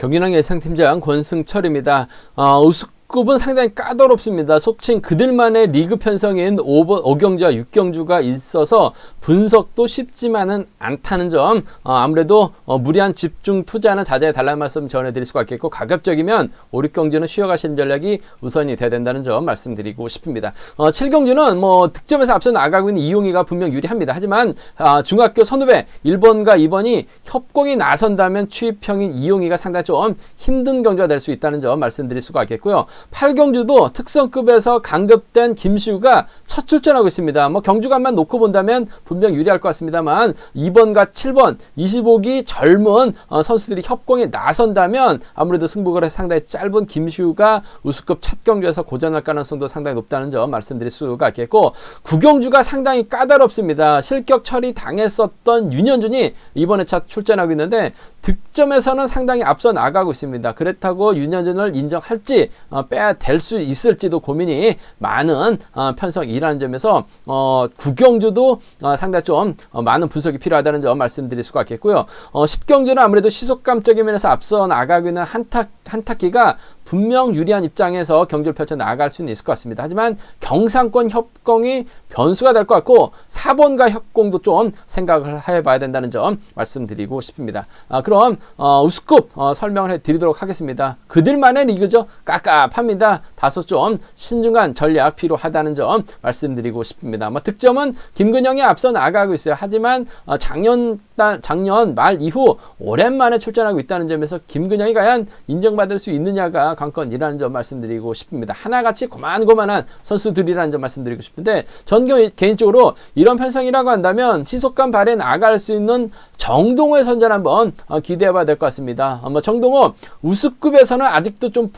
경기랑 예상팀장 권승철입니다. 우승급은 상당히 까다롭습니다. 속칭 그들만의 리그 편성인 5경주와 6경주가 있어서 분석도 쉽지만은 않다는 점, 아무래도 무리한 집중 투자는 자제해 달라는 말씀 전해드릴 수가 있겠고, 가급적이면 5, 6경주는 쉬어가시는 전략이 우선이 돼야 된다는 점 말씀드리고 싶습니다. 7경주는 득점에서 앞서 나가고 있는 이용희가 분명 유리합니다. 하지만 중학교 선후배 1번과 2번이 협공이 나선다면 취입형인 이용희가 상당히 좀 힘든 경주가 될 수 있다는 점 말씀드릴 수가 있겠고요. 8경주도 특성급에서 강급된 김시우가 첫 출전하고 있습니다. 경주간만 놓고 본다면 분명 유리할 것 같습니다만 2번과 7번 25기 젊은 선수들이 협공에 나선다면 아무래도 승부가 상당히 짧은 김시우가 우승급 첫 경주에서 고전할 가능성도 상당히 높다는 점 말씀드릴 수가 있겠고, 9경주가 상당히 까다롭습니다. 실격 처리 당했었던 윤현준이 이번에 첫 출전하고 있는데 득점에서는 상당히 앞서 나가고 있습니다. 그렇다고 윤현준을 인정할지 빼야 될 수 있을지도 고민이 많은 편성이라는 점에서 9경주도 상당히 좀 많은 분석이 필요하다는 점 말씀드릴 수가 있겠고요. 10경주는 아무래도 시속감적인 면에서 앞서 나가고 있는 한타키가 분명 유리한 입장에서 경주를 펼쳐 나갈 수는 있을 것 같습니다. 하지만 경상권 협공이 변수가 될 것 같고 4번과 협공도 좀 생각을 해봐야 된다는 점 말씀드리고 싶습니다. 그럼 우승급 설명을 해드리도록 하겠습니다. 그들만의 리그죠. 깝깝합니다. 다소 좀 신중한 전략 필요하다는 점 말씀드리고 싶습니다. 득점은 김근영이 앞서 나가고 있어요. 하지만 작년 말 이후 오랜만에 출전하고 있다는 점에서 김근영이 과연 인정받을 수 있느냐가 관건이라는 점 말씀드리고 싶습니다. 하나같이 고만고만한 선수들이라는 점 말씀드리고 싶은데, 전 개인적으로 이런 편성이라고 한다면 시속감 발에 나갈 수 있는 정동호의 선전 한번 기대해봐야 될 것 같습니다. 정동호 우승급에서는 아직도 좀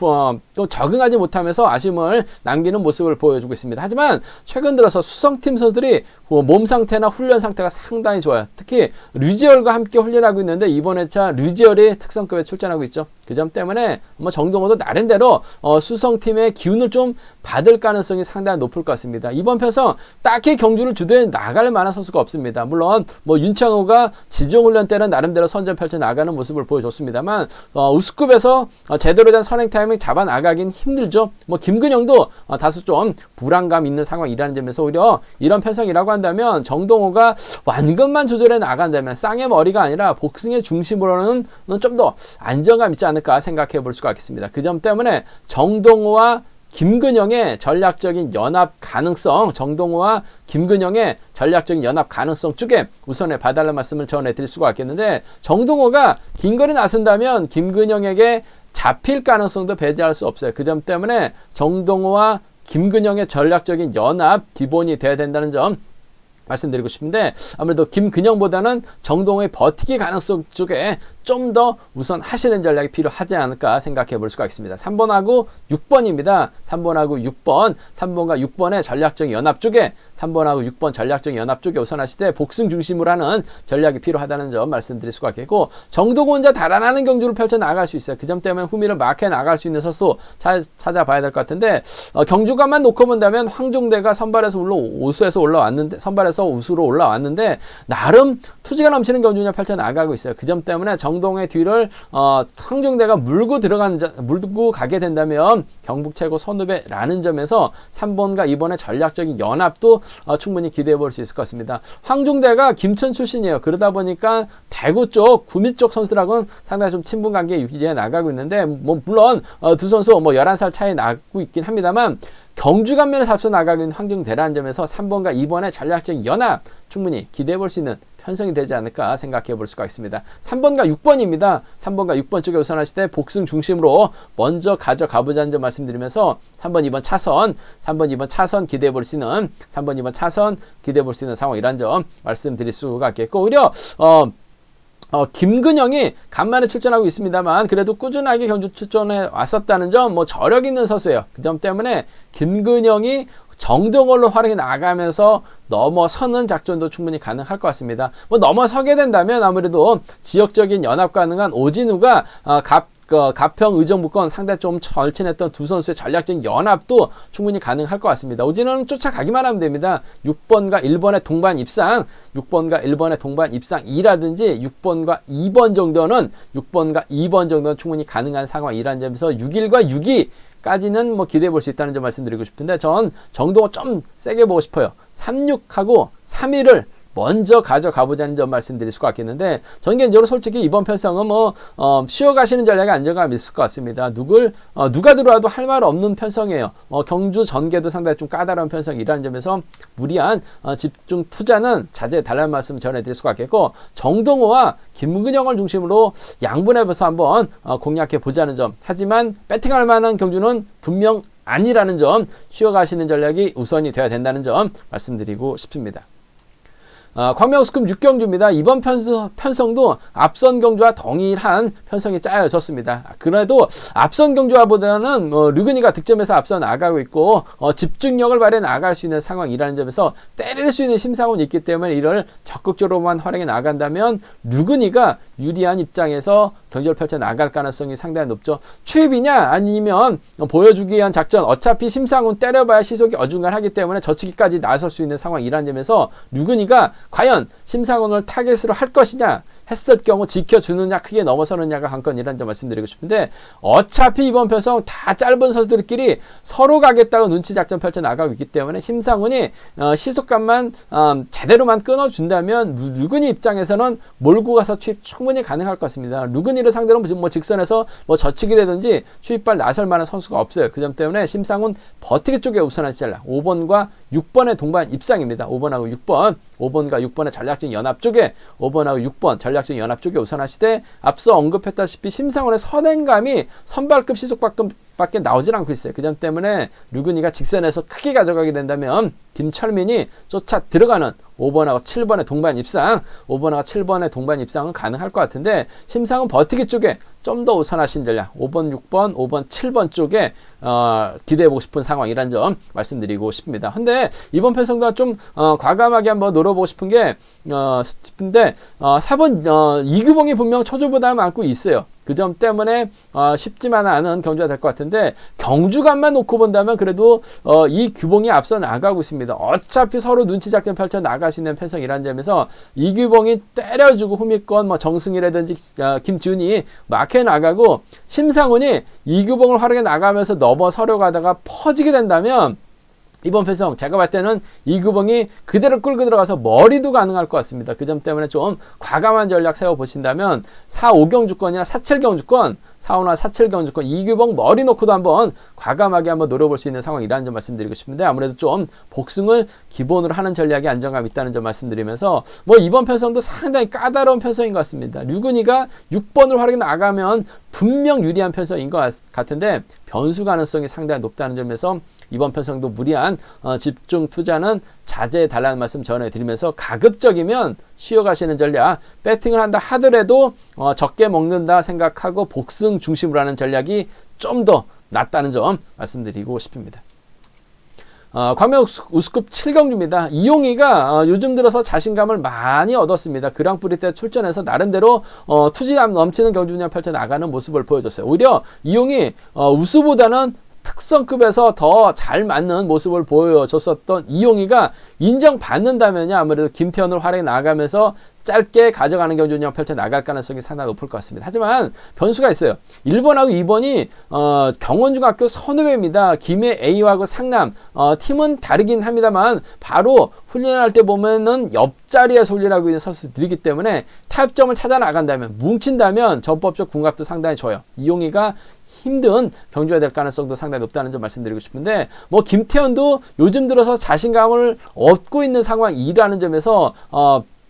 적응하지 못하면서 아쉬움을 남기는 모습을 보여주고 있습니다. 하지만 최근 들어서 수성팀 선수들이 몸 상태나 훈련 상태가 상당히 좋아요. 특히 류지열과 함께 훈련하고 있는데 이번 회차 류지열이 특성급에 출전하고 있죠. 그 점 때문에 정동호도 나름대로 수성팀의 기운을 좀 받을 가능성이 상당히 높을 것 같습니다. 이번 편성 딱히 경주를 주도해 나갈 만한 선수가 없습니다. 물론 윤창호가 지정훈련 때는 나름대로 선전 펼쳐 나가는 모습을 보여줬습니다만 우승급에서 제대로 된 선행 타이밍 잡아 나가긴 힘들죠. 김근영도 다소 좀 불안감 있는 상황이라는 점에서 오히려 이런 편성이라고 한다면 정동호가 완급만 조절해 나간다면 쌍의 머리가 아니라 복승의 중심으로는 좀 더 안정감 있지 않을까 생각해 볼 수가 있겠습니다. 그 점 때문에 정동호와 김근영의 전략적인 연합 가능성, 쪽에 우선에 봐달라는 말씀을 전해드릴 수가 있겠는데, 정동호가 긴 거리 나선다면 김근영에게 잡힐 가능성도 배제할 수 없어요. 그 점 때문에 정동호와 김근영의 전략적인 연합 기본이 돼야 된다는 점 말씀드리고 싶은데, 아무래도 김근영보다는 정동호의 버티기 가능성 쪽에 좀 더 우선 하시는 전략이 필요하지 않을까 생각해 볼 수가 있습니다. 3번하고 6번입니다. 3번하고 6번, 3번과 6번의 전략적인 연합 쪽에, 3번하고 6번 전략적인 연합 쪽에 우선 하시되 복승 중심으로 하는 전략이 필요하다는 점 말씀드릴 수가 있겠고, 정동호 혼자 달아나는 경주를 펼쳐 나갈 수 있어요. 그 점 때문에 후미를 막해 나갈 수 있는 선수 찾아봐야 될 것 같은데, 경주간만 놓고 본다면 황종대가 선발에서 우수에서 올라왔는데, 선발에서 우수로 올라왔는데 나름 투지가 넘치는 경주냐 펼쳐 나가고 있어요. 그 점 때문에 정동호의 뒤를 황종대가 물고 가게 된다면 경북 최고 선후배라는 점에서 3번과 2번의 전략적인 연합도 충분히 기대해 볼 수 있을 것 같습니다. 황종대가 김천 출신이에요. 그러다 보니까 대구 쪽, 구미 쪽 선수들하고는 상당히 좀 친분 관계에 유지해 나가고 있는데, 물론 두 선수 11살 차이 나고 있긴 합니다만 경주간 면에서 앞서 나가고 있는 황종대라는 점에서 3번과 2번의 전략적인 연합 충분히 기대해 볼 수 있는 편성이 되지 않을까 생각해 볼 수가 있습니다. 3번과 6번입니다. 3번과 6번 쪽에 우선하실 때 복승 중심으로 먼저 가져가보자는 점 말씀드리면서 3번, 2번 차선 기대해 볼 수 있는 3번, 2번 차선 기대해 볼 수 있는 상황이란 점 말씀드릴 수가 있겠고, 오히려 김근영이 간만에 출전하고 있습니다만 그래도 꾸준하게 경주 출전해 왔었다는 점, 저력 있는 선수예요. 그 점 때문에 김근영이 정동원로 활용해 나가면서 넘어서는 작전도 충분히 가능할 것 같습니다. 넘어서게 된다면 아무래도 지역적인 연합 가능한 오진우가 가평 의정부권 상당히 좀 절친했던 두 선수의 전략적인 연합도 충분히 가능할 것 같습니다. 오진원은 쫓아가기만 하면 됩니다. 6번과 1번의 동반 입상, 6번과 1번의 동반 입상이라든지 6번과 2번 정도는 6번과 2번 정도는 충분히 가능한 상황이라는 점에서 6일과 6위 까지는 뭐 기대해 볼 수 있다는 점 말씀드리고 싶은데, 전 정도가 좀 세게 보고 싶어요. 36하고 3위를 먼저 가져가 보자는 점 말씀드릴 수가 있겠는데, 저는 개인적으로 솔직히 이번 편성은 쉬어가시는 전략이 안정감이 있을 것 같습니다. 누가 들어와도 할 말 없는 편성이에요. 경주 전개도 상당히 좀 까다로운 편성이라는 점에서 무리한 집중 투자는 자제해 달라는 말씀 전해드릴 수가 있겠고, 정동호와 김근영을 중심으로 양분해서 한번 공략해 보자는 점. 하지만 배팅할 만한 경주는 분명 아니라는 점, 쉬어가시는 전략이 우선이 되어야 된다는 점 말씀드리고 싶습니다. 광명우스컵 6경주입니다. 이번 편성도 앞선 경주와 동일한 편성이 짜여졌습니다. 그래도 앞선 경주와보다는 류근이가 득점에서 앞서 나가고 있고 집중력을 발휘해 나갈 수 있는 상황이라는 점에서 때릴 수 있는 심상훈이 있기 때문에 이를 적극적으로만 활용해 나간다면 류근이가 유리한 입장에서 경기를 펼쳐 나갈 가능성이 상당히 높죠. 추입이냐 아니면 보여주기 위한 작전, 어차피 심상훈 때려봐야 시속이 어중간하기 때문에 젖히기까지 나설 수 있는 상황이라는 점에서 류근이가 과연 심상훈을 타겟으로 할 것이냐 했을 경우 지켜주느냐 크게 넘어서느냐가 관건이라는 점 말씀드리고 싶은데, 어차피 이번 편성 다 짧은 선수들끼리 서로 가겠다고 눈치 작전 펼쳐 나가고 있기 때문에 심상훈이 시속감만 제대로만 끊어준다면 류근이 입장에서는 몰고 가서 추입 충분히 가능할 것 같습니다. 류근이를 상대로 뭐 직선에서 뭐 젖히기라든지 추입발 나설 만한 선수가 없어요. 그 점 때문에 심상훈 버티기 쪽에 우선하시 전략 5번과 6번의 동반 입상입니다. 5번하고 6번, 5번과 6번의 전략적인 연합 쪽에 5번하고 6번 전략적인 연합 쪽에 우선하시되, 앞서 언급했다시피 심상훈의 선행감이 선발급 시속밖에 나오질 않고 있어요. 그 점 때문에 류근이가 직선에서 크게 가져가게 된다면 김철민이 쫓아 들어가는 5번하고 7번의 동반 입상, 5번하고 7번의 동반 입상은 가능할 것 같은데, 심상훈 버티기 쪽에 좀 더 우선하신 전략 5번, 6번, 5번, 7번 쪽에 기대해보고 싶은 상황이란 점 말씀드리고 싶습니다. 근데 이번 편성도 좀 과감하게 한번 노려보고 싶은 게 싶은데 4번 이규봉이 분명 초조보다는 많고 있어요. 그 점 때문에 쉽지만 않은 경주가 될 것 같은데, 경주감만 놓고 본다면 그래도 이 규봉이 앞서 나가고 있습니다. 어차피 서로 눈치 작전 펼쳐 나갈 수 있는 편성이라는 점에서 이규봉이 때려주고 후미권 정승이라든지 김지훈이 막혀 나가고, 심상훈이 이규봉을 활용해 나가면서 넘어서려 가다가 퍼지게 된다면 이번 편성 제가 봤을 때는 이규봉이 그대로 끌고 들어가서 머리도 가능할 것 같습니다. 그 점 때문에 좀 과감한 전략 세워보신다면 4, 5경주권이나 4, 7경주권, 4, 5나 4, 7경주권 이규봉 머리 놓고도 한번 과감하게 한번 노려볼 수 있는 상황이라는 점 말씀드리고 싶은데, 아무래도 좀 복승을 기본으로 하는 전략이 안정감이 있다는 점 말씀드리면서, 뭐 이번 편성도 상당히 까다로운 편성인 것 같습니다. 류근이가 6번을 활용해 나가면 분명 유리한 편성인 것 같은데 변수 가능성이 상당히 높다는 점에서 이번 편성도 무리한 집중 투자는 자제해 달라는 말씀 전해드리면서, 가급적이면 쉬어가시는 전략, 배팅을 한다 하더라도 적게 먹는다 생각하고 복승 중심으로 하는 전략이 좀 더 낫다는 점 말씀드리고 싶습니다. 광명 우스컵 7경주입니다. 이용희가 요즘 들어서 자신감을 많이 얻었습니다. 그랑프리 때 출전해서 나름대로 투지감 넘치는 경주운영 펼쳐 나가는 모습을 보여줬어요. 오히려 이용희 우수보다는 특성급에서 더 잘 맞는 모습을 보여줬었던 이용희가 인정받는다면요, 아무래도 김태현을 활용해 나가면서 짧게 가져가는 경주운영 펼쳐 나갈 가능성이 상당히 높을 것 같습니다. 하지만 변수가 있어요. 1번하고 2번이 경원중학교 선후배입니다. 김해 A하고 상남 팀은 다르긴 합니다만 바로 훈련할 때 보면은 옆자리에서 훈련하고 있는 선수들이기 때문에 타협점을 찾아 나간다면, 뭉친다면 전법적 궁합도 상당히 좋아요. 이용희가 힘든 경주가 될 가능성도 상당히 높다는 점 말씀드리고 싶은데, 뭐 김태현도 요즘 들어서 자신감을 얻고 있는 상황이라는 점에서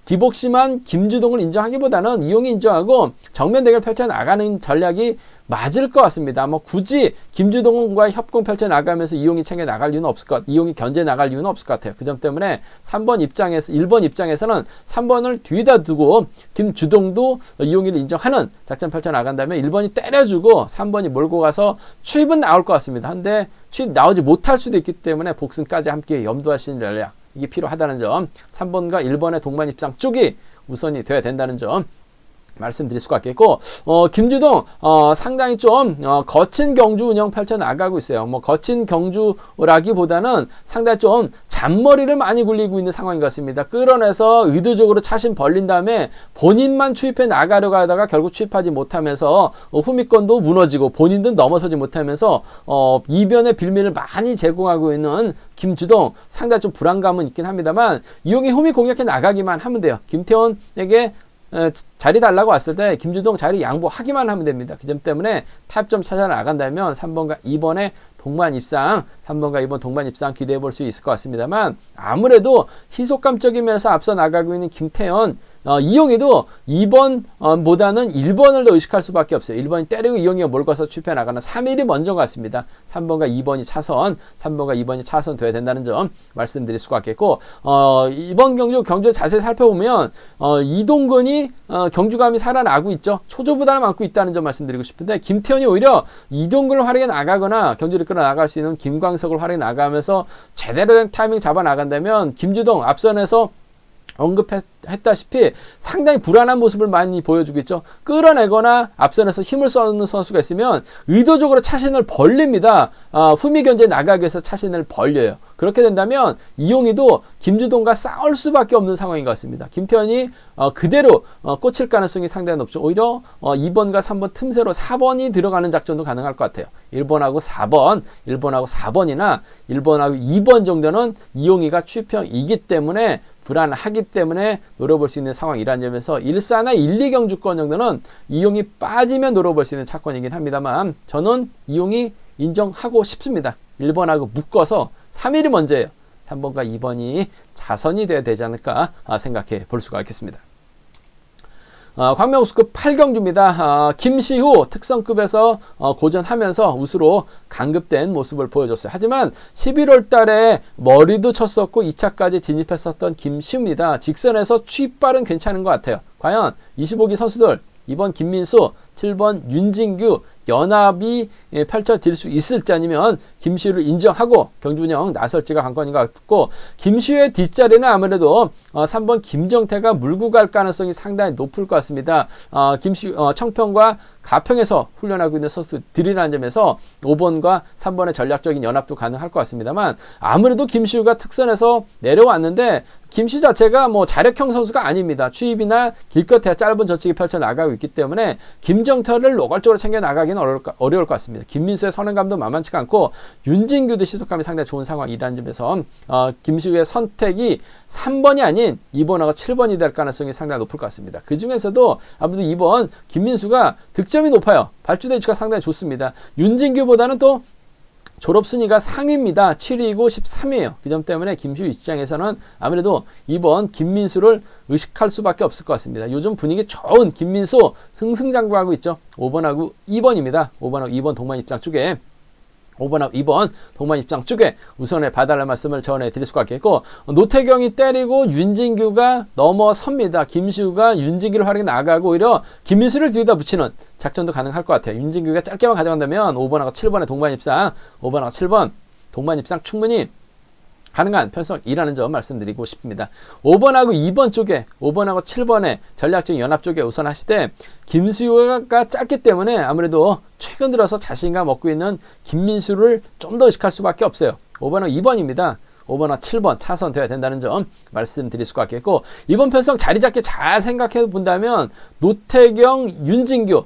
기복심한 김주동을 인정하기보다는 이용이 인정하고 정면 대결 펼쳐 나가는 전략이 맞을 것 같습니다. 뭐 굳이 김주동과 협공 펼쳐 나가면서 이용이 챙겨 나갈 이유는 없을 것 같아요. 이용이 견제 나갈 이유는 없을 것 같아요. 그 점 때문에 1번 입장에서는 3번을 뒤에다 두고 김주동도 이용이를 인정하는 작전 펼쳐 나간다면 1번이 때려주고 3번이 몰고 가서 추입은 나올 것 같습니다. 근데 추입 나오지 못할 수도 있기 때문에 복승까지 함께 염두하시는 전략, 이게 필요하다는 점, 3번과 1번의 동반 입상 쪽이 우선이 되어야 된다는 점 말씀드릴 수가 있겠고, 김주동, 상당히 좀, 거친 경주 운영 펼쳐나가고 있어요. 뭐, 거친 경주라기보다는 상당히 좀 잔머리를 많이 굴리고 있는 상황인 것 같습니다. 끌어내서 의도적으로 차심 벌린 다음에 본인만 추입해 나가려고 하다가 결국 추입하지 못하면서, 후미권도 무너지고 본인도 넘어서지 못하면서, 이변의 빌미를 많이 제공하고 있는 김주동, 상당히 좀 불안감은 있긴 합니다만, 이용이 후미 공략해 나가기만 하면 돼요. 김태원에게 자리 달라고 왔을 때 김주동 자리 양보하기만 하면 됩니다. 그 점 때문에 타협점 찾아 나간다면 3번과 2번의 동반 입상, 3번과 2번 동반 입상 기대해 볼 수 있을 것 같습니다만, 아무래도 희속감적인 면에서 앞서 나가고 있는 김태현, 이용이도 2번보다는 1번을 더 의식할 수밖에 없어요. 1번이 때리고 이용이가 몰고서 추입해 나가는 3일이 먼저 같습니다. 3번과 2번이 차선, 3번과 2번이 차선 돼야 된다는 점 말씀드릴 수가 있겠고, 이번 경주를 자세히 살펴보면, 이동근이 경주감이 살아나고 있죠. 초조부담을 안고 있다는 점 말씀드리고 싶은데, 김태현이 오히려 이동근을 활용해 나가거나 경주를 끌어 나갈 수 있는 김광석을 활용해 나가면서 제대로 된 타이밍 잡아 나간다면, 김주동 앞선에서 언급했다시피 상당히 불안한 모습을 많이 보여주고 있죠. 끌어내거나 앞선에서 힘을 써는 선수가 있으면 의도적으로 차신을 벌립니다. 후미 견제 나가기 위해서 차신을 벌려요. 그렇게 된다면 이용이도 김주동과 싸울 수밖에 없는 상황인 것 같습니다. 김태현이 그대로 꽂힐 가능성이 상당히 높죠. 오히려 2번과 3번 틈새로 4번이 들어가는 작전도 가능할 것 같아요. 1번하고 4번, 1번하고 4번이나 1번하고 2번 정도는 이용이가 추평이기 때문에 불안하기 때문에 노려볼 수 있는 상황이라는 점에서 1사나 1, 2경주권 정도는 이용이 빠지면 노려볼 수 있는 차권이긴 합니다만, 저는 이용이 인정하고 싶습니다. 1번하고 묶어서 3일이 먼저예요. 3번과 2번이 자선이 돼야 되지 않을까 생각해 볼 수가 있겠습니다. 광명우수급 8경주입니다. 김시후 특성급에서 고전하면서 우수로 강급된 모습을 보여줬어요. 하지만 11월 달에 머리도 쳤었고 2차까지 진입했었던 김시후입니다. 직선에서 취입발은 괜찮은 것 같아요. 과연 25기 선수들, 2번 김민수, 7번 윤진규, 연합이 펼쳐질 수 있을지, 아니면 김시우를 인정하고 경주 운영 나설지가 관건인 것 같고, 김시우의 뒷자리는 아무래도 3번 김정태가 물고 갈 가능성이 상당히 높을 것 같습니다. 김시우 청평과 가평에서 훈련하고 있는 선수들이라는 점에서 5번과 3번의 전략적인 연합도 가능할 것 같습니다만, 아무래도 김시우가 특선에서 내려왔는데 김시우 자체가 뭐 자력형 선수가 아닙니다. 추입이나 길끝에 짧은 저측이 펼쳐 나가고 있기 때문에 김정태를 노골적으로 챙겨 나가기는 어려울 것 같습니다. 김민수의 선행감도 만만치가 않고 윤진규도 시속감이 상당히 좋은 상황이라는 점에서 김시우의 선택이 3번이 아닌 2번하고 7번이 될 가능성이 상당히 높을 것 같습니다. 그 중에서도 아무래도 2번 김민수가 득점이 높아요. 발주대 위치가 상당히 좋습니다. 윤진규보다는 또 졸업순위가 상위입니다. 7위고 13위예요. 그 점 때문에 김시우 입장에서는 아무래도 2번 김민수를 의식할 수밖에 없을 것 같습니다. 요즘 분위기 좋은 김민수 승승장구하고 있죠. 5번하고 2번입니다. 5번하고 2번 동반 입장 쪽에 5번하고 2번 동반 입장 쪽에 우선에 봐달라는 말씀을 전해드릴 수가 있겠고, 노태경이 때리고 윤진규가 넘어섭니다. 김시우가 윤진규를 활용해 나가고 오히려 김민수를 뒤에다 붙이는 작전도 가능할 것 같아요. 윤진규가 짧게만 가져간다면 5번하고 7번의 동반 입상, 5번하고 7번 동반 입상 충분히 가능한 편성이라는 점 말씀드리고 싶습니다. 5번하고 2번 쪽에, 5번하고 7번의 전략적인 연합 쪽에 우선 하실 때 김수효가 짧기 때문에 아무래도 최근 들어서 자신감 얻고 있는 김민수를 좀 더 의식할 수밖에 없어요. 5번하고 2번입니다. 5번과 7번 차선 되어야 된다는 점 말씀드릴 수가 있겠고, 이번 편성 자리 잡기 잘 생각해 본다면 노태경, 윤진규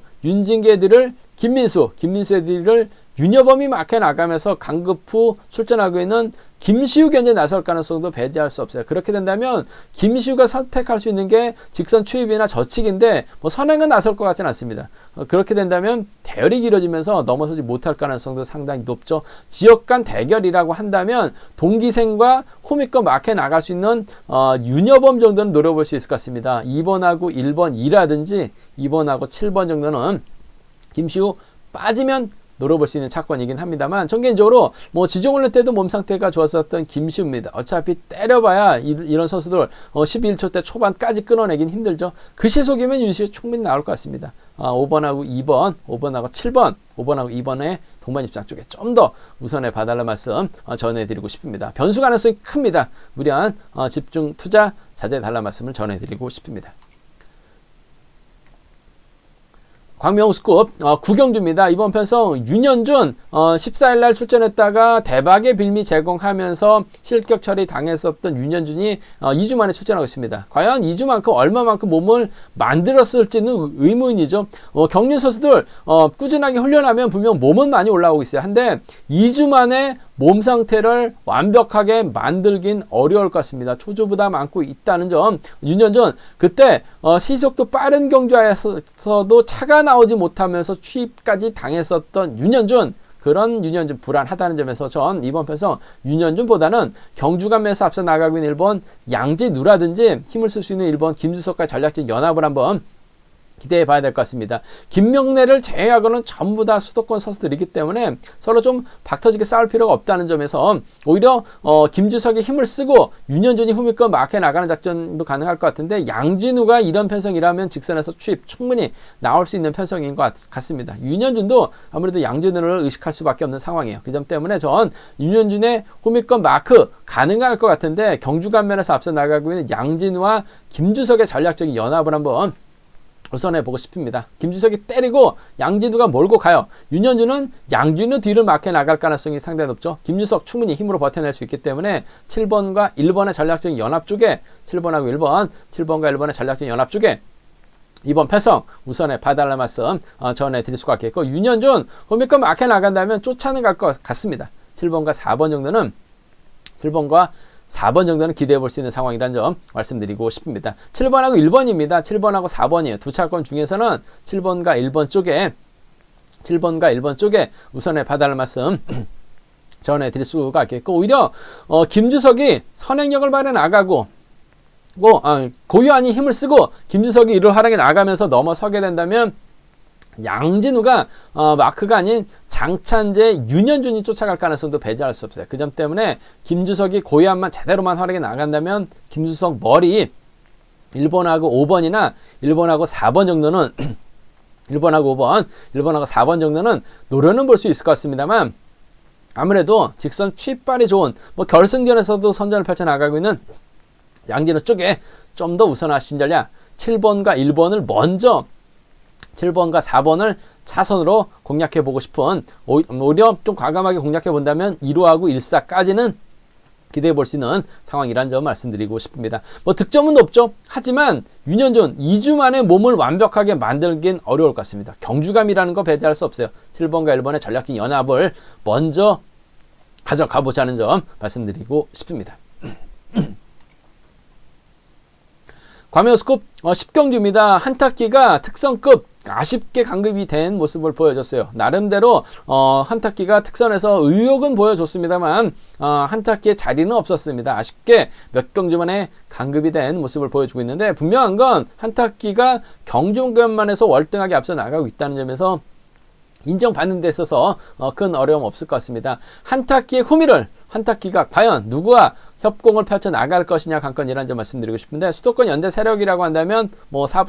애들을 김민수 애들을 윤여범이 막혀 나가면서 강급 후 출전하고 있는 김시우 견제 나설 가능성도 배제할 수 없어요. 그렇게 된다면 김시우가 선택할 수 있는 게 직선 추입이나 저측인데 뭐 선행은 나설 것 같지는 않습니다. 그렇게 된다면 대열이 길어지면서 넘어서지 못할 가능성도 상당히 높죠. 지역 간 대결이라고 한다면 동기생과 호미권 막혀 나갈 수 있는 윤여범 정도는 노려볼 수 있을 것 같습니다. 2번하고 1번이라든지 2번하고 7번 정도는 김시우 빠지면 노려볼 수 있는 차권이긴 합니다만, 전 개인적으로 뭐 지정훈련 때도 몸 상태가 좋았었던 김시우입니다. 어차피 때려봐야 이런 선수들 11초 때 초반까지 끊어내긴 힘들죠. 그 시속이면 윤시우 충분히 나올 것 같습니다. 5번하고 2번, 5번하고 7번, 5번하고 2번의 동반 입장 쪽에 좀 더 우선에 봐달라는 말씀 전해드리고 싶습니다. 변수 가능성이 큽니다. 무리한 집중 투자 자제해달라는 말씀을 전해드리고 싶습니다. 광명우스급 구경주입니다. 이번 편성 윤현준 14일날 출전했다가 대박의 빌미 제공하면서 실격 처리 당했었던 윤현준이 2주 만에 출전하고 있습니다. 과연 2주만큼 얼마만큼 몸을 만들었을지는 의문이죠. 경륜 선수들 꾸준하게 훈련하면 분명 몸은 많이 올라오고 있어요. 한데 2주 만에 몸 상태를 완벽하게 만들긴 어려울 것 같습니다. 초조부담 안고 있다는 점. 윤현준 그때 시속도 빠른 경주에서도 차가 나오지 못하면서 취입까지 당했었던 윤현준, 그런 윤현준 불안하다는 점에서 전 이번 편성 윤현준보다는 경주감에서 앞서 나가고 있는 1번 양진우라든지 힘을 쓸 수 있는 1번 김주석과 전략진 연합을 한번 기대해 봐야 될 것 같습니다. 김명래를 제외하고는 전부 다 수도권 선수들이기 때문에 서로 좀 박터지게 싸울 필요가 없다는 점에서 오히려 김주석이 힘을 쓰고 윤현준이 후미권 막혀 나가는 작전도 가능할 것 같은데, 양진우가 이런 편성이라면 직선에서 추입 충분히 나올 수 있는 편성인 것 같습니다. 윤현준도 아무래도 양진우를 의식할 수밖에 없는 상황이에요. 그 점 때문에 전 윤현준의 후미권 마크 가능할 것 같은데, 경주간 면에서 앞서 나가고 있는 양진우와 김주석의 전략적인 연합을 한번 우선해 보고 싶습니다. 김주석이 때리고 양진우가 몰고 가요. 윤현준은 양진우 뒤를 막혀 나갈 가능성이 상당히 높죠. 김주석 충분히 힘으로 버텨낼 수 있기 때문에 7번과 1번의 전략적인 연합 쪽에 7번하고 1번, 7번과 1번의 전략적인 연합 쪽에 이번 패성 우선에 봐달라는 말씀 전해드릴 수가 있겠고, 윤현준 호미권 막혀 나간다면 쫓아는 갈 것 같습니다. 7번과 4번 정도는 기대해 볼 수 있는 상황이라는 점 말씀드리고 싶습니다. 7번하고 1번입니다. 7번하고 4번이에요. 두 차권 중에서는 7번과 1번 쪽에 우선에 봐달라는 말씀 전해드릴 수가 있겠고, 오히려 김주석이 선행력을 발휘해 나가고 고유한이 힘을 쓰고 김주석이 이를 활용해 나가면서 넘어서게 된다면 양진우가 마크가 아닌 장찬재, 윤현준이 쫓아갈 가능성도 배제할 수 없어요. 그 점 때문에 김주석이 고유한만 제대로만 활용해 나간다면 김주석 머리 1번하고 5번이나 1번하고 4번 정도는 1번하고 5번, 1번하고 4번 정도는 노려는 볼 수 있을 것 같습니다만, 아무래도 직선 취발이 좋은 결승전에서도 선전을 펼쳐나가고 있는 양진우 쪽에 좀 더 우선하신 전략 7번과 1번을 먼저 7번과 4번을 차선으로 공략해 보고 싶은, 오히려 좀 과감하게 공략해 본다면 1호하고 1사까지는 기대해 볼 수 있는 상황이라는 점 말씀드리고 싶습니다. 득점은 높죠. 하지만 윤현준 2주 만에 몸을 완벽하게 만들긴 어려울 것 같습니다. 경주감이라는 거 배제할 수 없어요. 7번과 1번의 전략적인 연합을 먼저 가져가 보자는 점 말씀드리고 싶습니다. 과메오스급 10경주입니다. 한타키가 특성급 아쉽게 강급이 된 모습을 보여줬어요. 나름대로 한타키가 특선에서 의욕은 보여줬습니다만 한타키의 자리는 없었습니다. 아쉽게 몇 경주 만에 강급이 된 모습을 보여주고 있는데, 분명한 건 한타키가 경주간만에서 월등하게 앞서 나가고 있다는 점에서 인정받는 데 있어서 큰 어려움 없을 것 같습니다. 한타키의 후미를 한타키가 과연 누구와 협공을 펼쳐 나갈 것이냐 관건이라는 점 말씀드리고 싶은데, 수도권 연대 세력이라고 한다면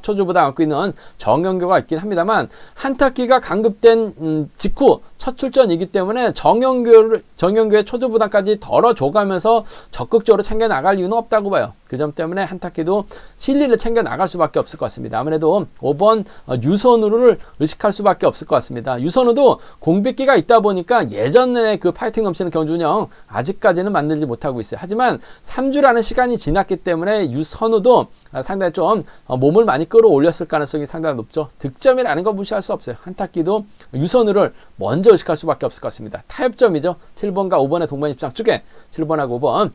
초조보다 안고 있는 정영교가 있긴 합니다만, 한타키가 강급된 직후 첫 출전이기 때문에 정영교의 초조부담까지 덜어줘가면서 적극적으로 챙겨 나갈 이유는 없다고 봐요. 그 점 때문에 한타키도 실리를 챙겨 나갈 수밖에 없을 것 같습니다. 아무래도 5번 유선우를 의식할 수밖에 없을 것 같습니다. 유선우도 공백기가 있다 보니까 예전에 그 파이팅 넘치는 경주 운영 아직까지는 만들지 못하고 있어요. 하지만 3주라는 시간이 지났기 때문에 유선우도 상당히 좀 몸을 많이 끌어올렸을 가능성이 상당히 높죠. 득점이라는 거 무시할 수 없어요. 한타키도 유선우를 먼저 의식할 수밖에 없을 것 같습니다. 타협점이죠. 7번과 5번의 동반 입장 쪽에 7번하고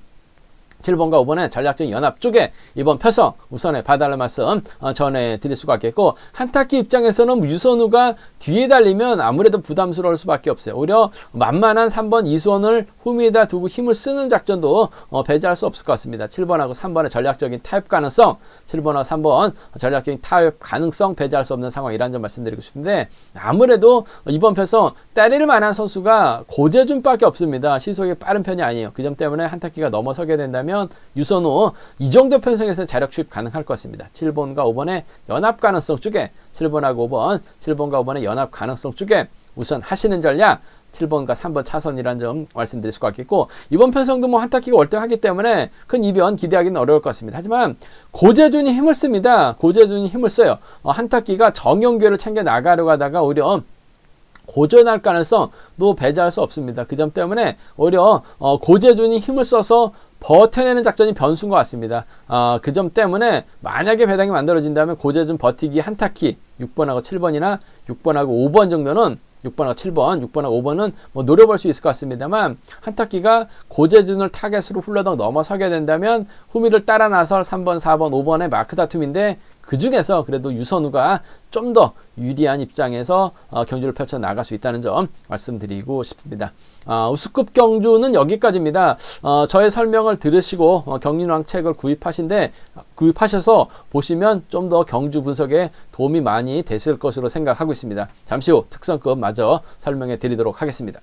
7번과 5번의 전략적인 연합 쪽에 이번 패성 우선에 봐달라는 말씀 전해드릴 수가 있겠고, 한타키 입장에서는 유선우가 뒤에 달리면 아무래도 부담스러울 수밖에 없어요. 오히려 만만한 3번 이수원을 후미에다 두고 힘을 쓰는 작전도 배제할 수 없을 것 같습니다. 7번하고 3번의 전략적인 타협 가능성, 7번하고 3번 전략적인 타협 가능성 배제할 수 없는 상황이라는 점 말씀드리고 싶은데, 아무래도 이번 패성 때릴 만한 선수가 고재준밖에 없습니다. 시속이 빠른 편이 아니에요. 그 점 때문에 한타키가 넘어서게 된다면 유선호 이 정도 편성에서는 자력 추입 가능할 것 같습니다. 7번과 5번의 연합 가능성 쪽에 7번과 5번의 연합 가능성 쪽에 우선 하시는 전략 7번과 3번 차선이라는 점 말씀드릴 수가 있겠고, 이번 편성도 뭐 한타키가 월등하기 때문에 큰 이변 기대하기는 어려울 것 같습니다. 하지만 고재준이 힘을 씁니다. 고재준이 힘을 써요. 한타키가 정용규를 챙겨 나가려고 하다가 오히려 고전할 가능성도 배제할 수 없습니다. 그 점 때문에 오히려 고재준이 힘을 써서 버텨내는 작전이 변수인 것 같습니다. 그 점 때문에 만약에 배당이 만들어진다면 고재준 버티기 한타키 6번하고 7번이나 6번하고 5번 정도는 6번하고 7번, 6번하고 5번은 뭐 노려볼 수 있을 것 같습니다만, 한타키가 고재준을 타겟으로 훌러덩 넘어서게 된다면 후미를 따라 나설 3번, 4번, 5번의 마크 다툼인데, 그 중에서 그래도 유선우가 좀 더 유리한 입장에서 경주를 펼쳐 나갈 수 있다는 점 말씀드리고 싶습니다. 우수급 경주는 여기까지입니다. 저의 설명을 들으시고 경륜왕 책을 구입하셔서 보시면 좀 더 경주 분석에 도움이 많이 되실 것으로 생각하고 있습니다. 잠시 후 특성급 마저 설명해 드리도록 하겠습니다.